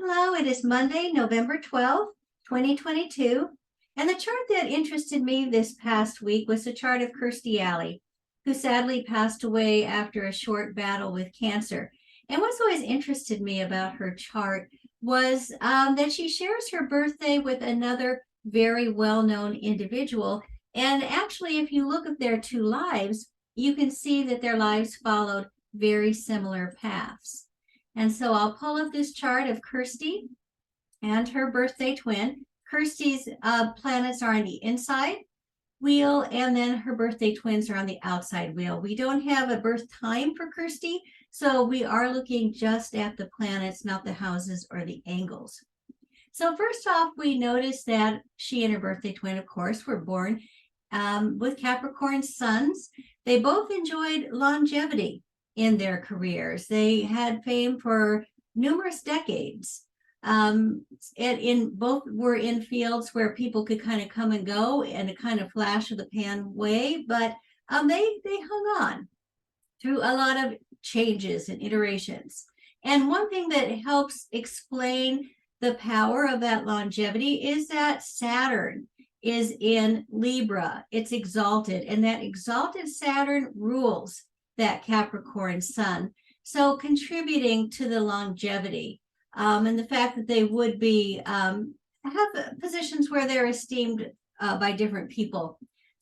Hello, it is Monday, November 12th, 2022. And the chart that interested me this past week was the chart of Kirstie Alley, who sadly passed away after a short battle with cancer. And what's always interested me about her chart was that she shares her birthday with another very well-known individual. And actually, if you look at their two lives, you can see that their lives followed very similar paths. And so I'll pull up this chart of Kirstie and her birthday twin. Kirstie's planets are on the inside wheel, and then her birthday twins are on the outside wheel. We don't have a birth time for Kirstie, so we are looking just at the planets, not the houses or the angles. So first off, we notice that she and her birthday twin, of course, were born with Capricorn suns. They both enjoyed longevity in their careers. They had fame for numerous decades. And in both were in fields where people could kind of come and go in a kind of flash of the pan way, but they hung on through a lot of changes and iterations. And one thing that helps explain the power of that longevity is that Saturn is in Libra. It's exalted, and that exalted Saturn rules that Capricorn sun, so contributing to the longevity and the fact that they would be have positions where they're esteemed by different people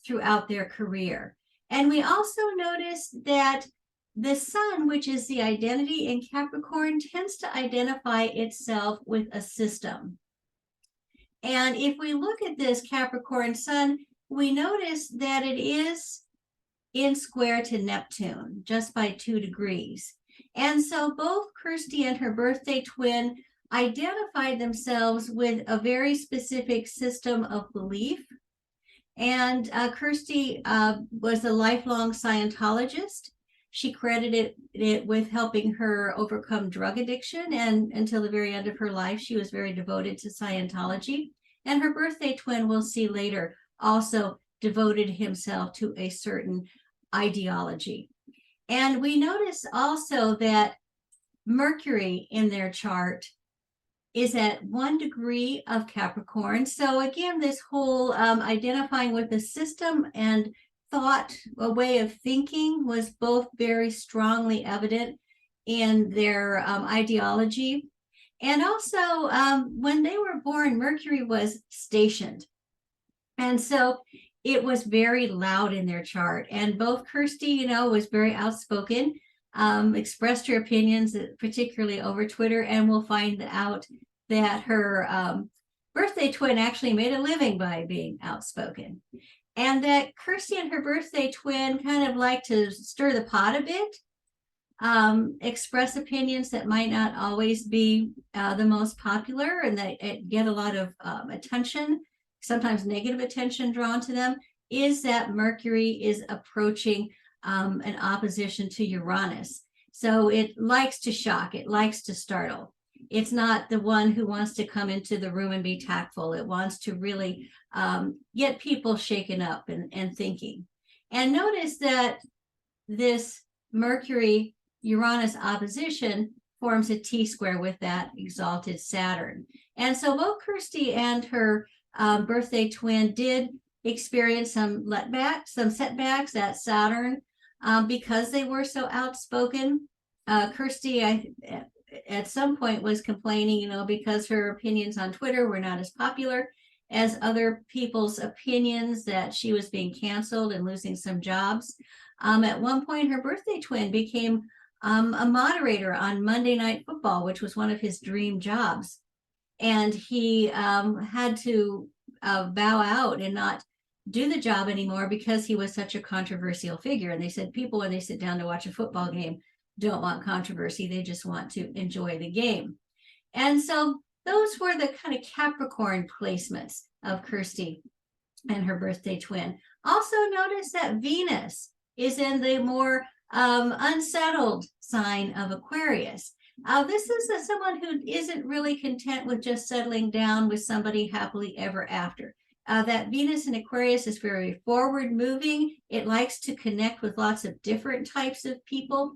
throughout their career. And we also notice that the sun, which is the identity in Capricorn, tends to identify itself with a system. And if we look at this Capricorn sun, we notice that it is in square to Neptune, just by 2 degrees. And so both Kirstie and her birthday twin identified themselves with a very specific system of belief. And Kirstie was a lifelong Scientologist. She credited it with helping her overcome drug addiction, and until the very end of her life, she was very devoted to Scientology. And her birthday twin, we'll see later, also devoted himself to a certain ideology. And we notice also that Mercury in their chart is at 1 degree of Capricorn. So again, this whole identifying with the system and thought, a way of thinking, was both very strongly evident in their ideology. And also, when they were born, Mercury was stationed. And so it was very loud in their chart. And both Kirstie, was very outspoken, expressed her opinions, particularly over Twitter. And we'll find out that her birthday twin actually made a living by being outspoken. And that Kirstie and her birthday twin kind of like to stir the pot a bit, express opinions that might not always be the most popular, and that get a lot of attention, sometimes negative attention drawn to them, is that Mercury is approaching an opposition to Uranus. So it likes to shock, it likes to startle. It's not the one who wants to come into the room and be tactful. It wants to really get people shaken up and thinking. And notice that this Mercury-Uranus opposition forms a T-square with that exalted Saturn. And so both Kirstie and her birthday twin did experience some setbacks at Saturn because they were so outspoken. Kirstie, at some point, was complaining, because her opinions on Twitter were not as popular as other people's opinions, that she was being canceled and losing some jobs. At one point, her birthday twin became a moderator on Monday Night Football, which was one of his dream jobs. And he had to bow out and not do the job anymore because he was such a controversial figure. And they said people, when they sit down to watch a football game, don't want controversy. They just want to enjoy the game. And so those were the kind of Capricorn placements of Kirstie and her birthday twin. Also notice that Venus is in the more unsettled sign of Aquarius. This is someone who isn't really content with just settling down with somebody happily ever after. That Venus in Aquarius is very forward moving. It likes to connect with lots of different types of people.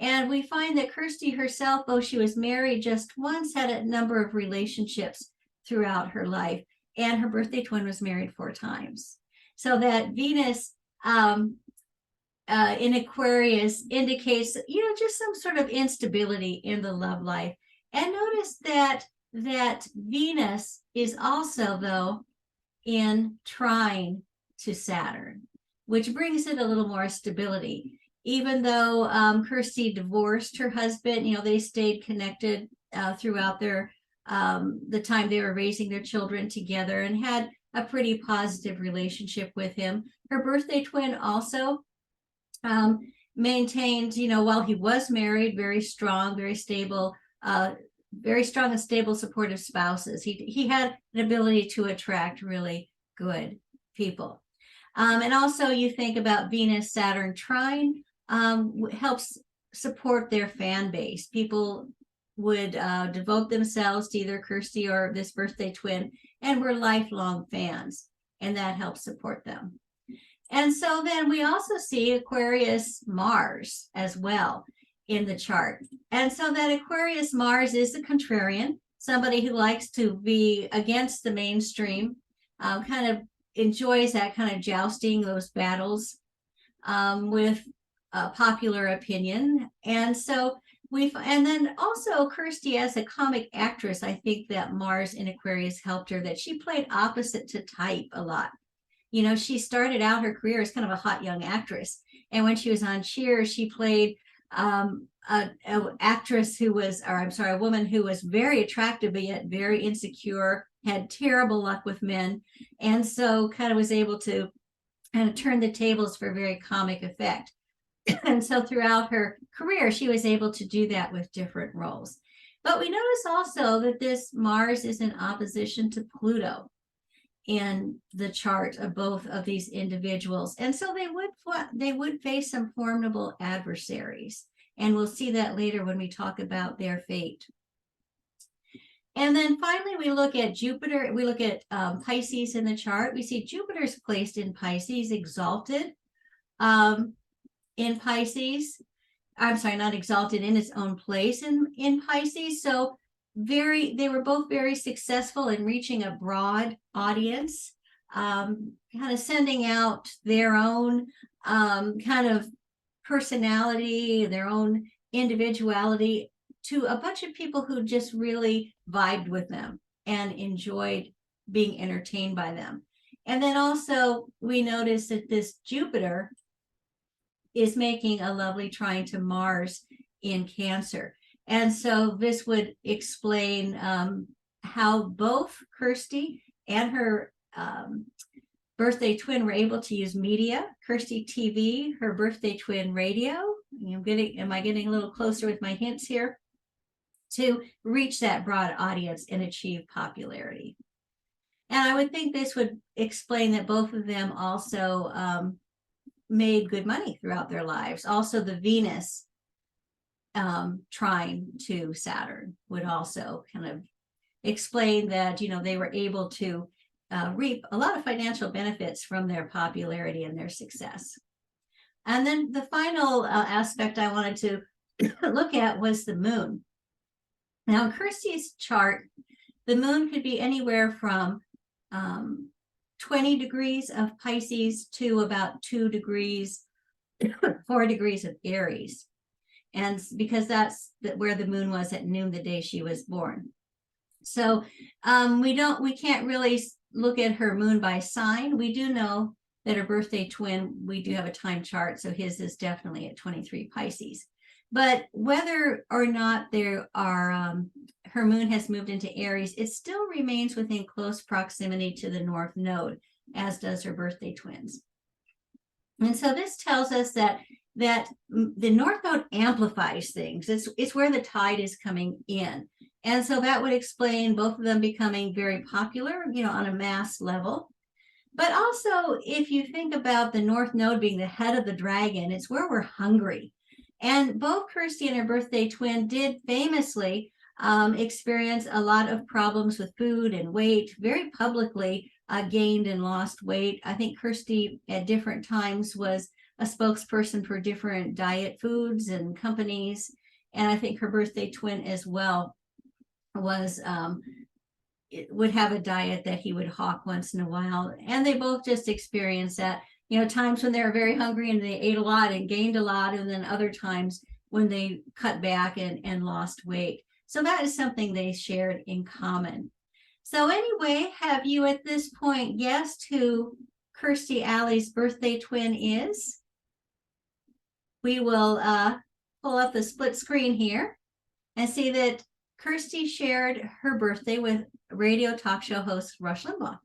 And we find that Kirstie herself, though she was married just once, had a number of relationships throughout her life. And her birthday twin was married 4 times. So that Venus in Aquarius indicates, just some sort of instability in the love life. And notice that Venus is also, though, in trine to Saturn, which brings it a little more stability. Even though Kirstie divorced her husband, they stayed connected throughout the time they were raising their children together and had a pretty positive relationship with him. Her birthday twin also maintained, while he was married, very strong, very stable, very strong and stable, supportive spouses. He had an ability to attract really good people. And also you think about Venus Saturn trine helps support their fan base. People would devote themselves to either Kirstie or this birthday twin and were lifelong fans, and that helps support them. And so then we also see Aquarius Mars as well in the chart. And so that Aquarius Mars is a contrarian, somebody who likes to be against the mainstream, kind of enjoys that kind of jousting, those battles with popular opinion. And so and then also Kirstie as a comic actress, I think that Mars in Aquarius helped her, that she played opposite to type a lot. She started out her career as kind of a hot young actress. And when she was on Cheers, she played a woman who was very attractive, but yet very insecure, had terrible luck with men. And so kind of was able to kind of turn the tables for very comic effect. And so throughout her career, she was able to do that with different roles. But we notice also that this Mars is in opposition to Pluto in the chart of both of these individuals. And so they would face some formidable adversaries. And we'll see that later when we talk about their fate. And then finally, we look at Jupiter. We look at Pisces in the chart. We see Jupiter's placed in Pisces, exalted in Pisces. I'm sorry, not exalted, in its own place in Pisces. So they were both very successful in reaching a broad audience, kind of sending out their own kind of personality, their own individuality to a bunch of people who just really vibed with them and enjoyed being entertained by them. And then also we notice that this Jupiter is making a lovely trine to Mars in Cancer. And so this would explain how both Kirstie and her birthday twin were able to use media. Kirstie TV, her birthday twin radio. Am I getting a little closer with my hints here? To reach that broad audience and achieve popularity. And I would think this would explain that both of them also made good money throughout their lives. Also, the Venus trine to Saturn would also kind of explain that, they were able to reap a lot of financial benefits from their popularity and their success. And then the final aspect I wanted to look at was the moon. Now, in Kirstie's chart, the moon could be anywhere from 20 degrees of Pisces to about 4 degrees of Aries. And because that's where the moon was at noon the day she was born. So we can't really look at her moon by sign. We do know that her birthday twin, we do have a time chart, so his is definitely at 23 Pisces. But whether or not there are her moon has moved into Aries, it still remains within close proximity to the North Node, as does her birthday twins. And so this tells us that the North Node amplifies things. It's where the tide is coming in. And so that would explain both of them becoming very popular, on a mass level. But also, if you think about the North Node being the head of the dragon, it's where we're hungry. And both Kirstie and her birthday twin did famously experience a lot of problems with food and weight, very publicly gained and lost weight. I think Kirstie at different times was a spokesperson for different diet foods and companies. And I think her birthday twin as well was would have a diet that he would hawk once in a while. And they both just experienced that, times when they were very hungry and they ate a lot and gained a lot, and then other times when they cut back and lost weight. So that is something they shared in common. So anyway, have you at this point guessed who Kirstie Alley's birthday twin is? We will pull up the split screen here and see that Kirstie shared her birthday with radio talk show host Rush Limbaugh.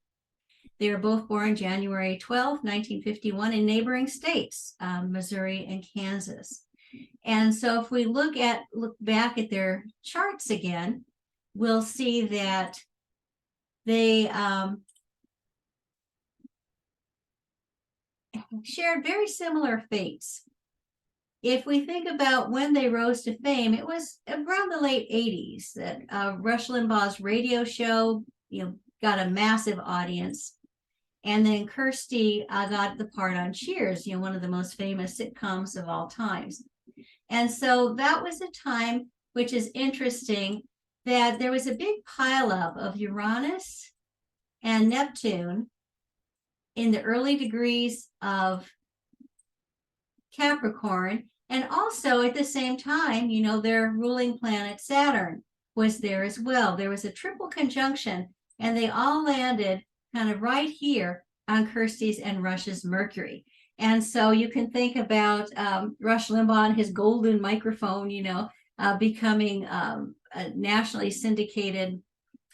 They were both born January 12, 1951 in neighboring states, Missouri and Kansas. And so if we look back at their charts again, we'll see that they shared very similar fates. If we think about when they rose to fame, it was around the late 80s that Rush Limbaugh's radio show, got a massive audience. And then Kirstie got the part on Cheers, one of the most famous sitcoms of all times. And so that was a time, which is interesting, that there was a big pileup of Uranus and Neptune in the early degrees of Capricorn. And also at the same time, their ruling planet Saturn was there as well. There was a triple conjunction, and they all landed kind of right here on Kirstie's and Rush's Mercury. And so you can think about Rush Limbaugh and his golden microphone, becoming a nationally syndicated,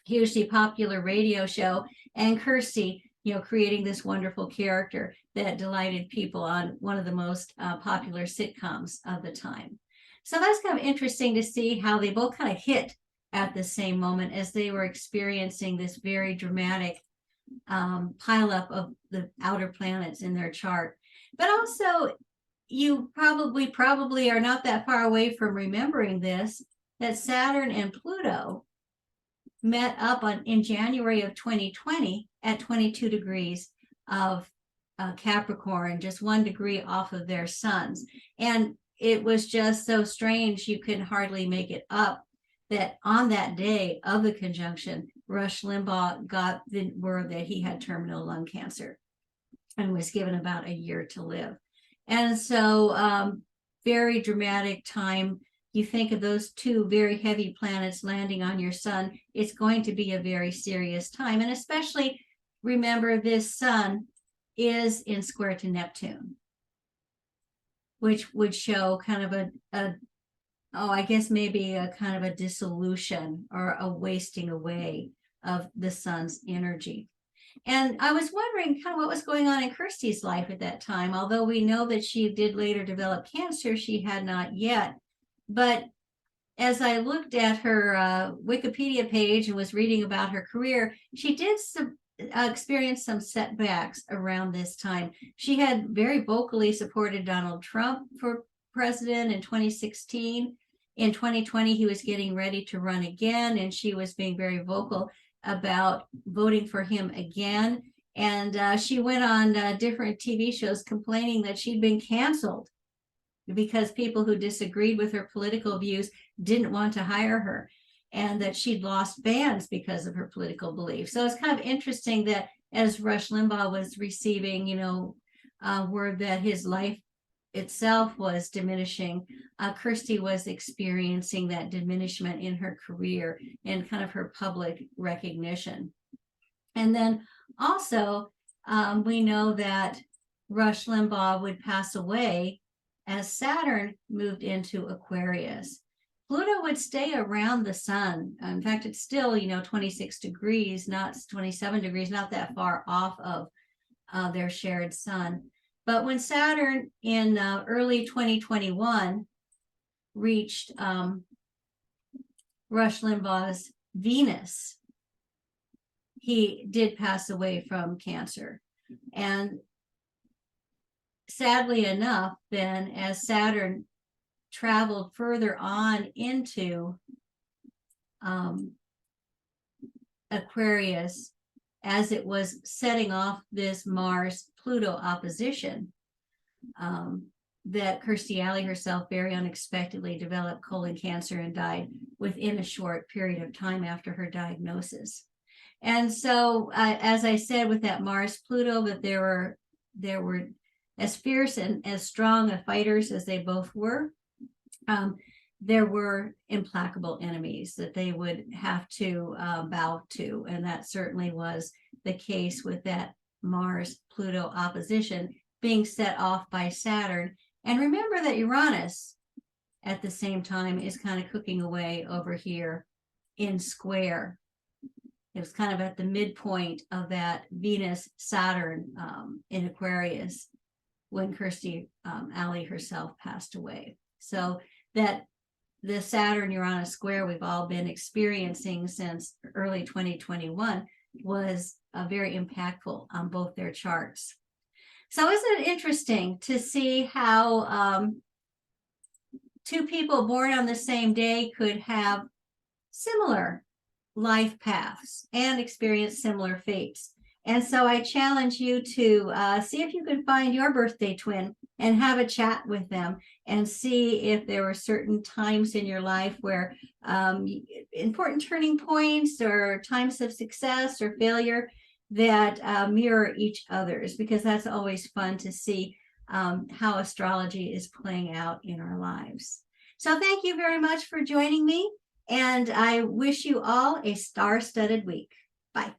hugely popular radio show, and Kirstie, creating this wonderful character that delighted people on one of the most popular sitcoms of the time. So that's kind of interesting to see how they both kind of hit at the same moment as they were experiencing this very dramatic pileup of the outer planets in their chart. But also, you probably are not that far away from remembering this, that Saturn and Pluto met up in January of 2020 at 22 degrees of Capricorn, just 1 degree off of their suns. And it was just so strange, you could hardly make it up, that on that day of the conjunction, Rush Limbaugh got the word that he had terminal lung cancer and was given about a year to live. And so very dramatic time. You think of those two very heavy planets landing on your sun, it's going to be a very serious time. And especially remember, this sun is in square to Neptune, which would show kind of I guess maybe a kind of a dissolution or a wasting away of the sun's energy. And I was wondering kind of what was going on in Kirstie's life at that time. Although we know that she did later develop cancer, she had not yet. But as I looked at her Wikipedia page and was reading about her career, she did experience some setbacks around this time. She had very vocally supported Donald Trump for president in 2016. In 2020, he was getting ready to run again, and she was being very vocal about voting for him again. And she went on different TV shows complaining that she'd been canceled because people who disagreed with her political views didn't want to hire her, and that she'd lost fans because of her political beliefs. So it's kind of interesting that as Rush Limbaugh was receiving, word that his life itself was diminishing, Kirstie was experiencing that diminishment in her career and kind of her public recognition. And then also, we know that Rush Limbaugh would pass away as Saturn moved into Aquarius. Pluto would stay around the sun. In fact, it's still, 26 degrees, not 27 degrees, not that far off of their shared sun. But when Saturn in early 2021 reached Rush Limbaugh's Venus, he did pass away from cancer. And sadly enough, then, as Saturn traveled further on into Aquarius, as it was setting off this Mars-Pluto opposition, that Kirstie Alley herself very unexpectedly developed colon cancer and died within a short period of time after her diagnosis. And so, as I said, with that Mars-Pluto, that there were as fierce and as strong a fighters as they both were, there were implacable enemies that they would have to bow to. And that certainly was the case with that Mars-Pluto opposition being set off by Saturn. And remember that Uranus at the same time is kind of cooking away over here in square. It was kind of at the midpoint of that Venus-Saturn in Aquarius when Kirstie Alley herself passed away. So that the Saturn-Uranus square we've all been experiencing since early 2021 was very impactful on both their charts. So isn't it interesting to see how two people born on the same day could have similar life paths and experience similar fates? And so I challenge you to see if you can find your birthday twin and have a chat with them and see if there were certain times in your life where important turning points or times of success or failure that mirror each other's, because that's always fun to see how astrology is playing out in our lives. So thank you very much for joining me, and I wish you all a star-studded week. Bye.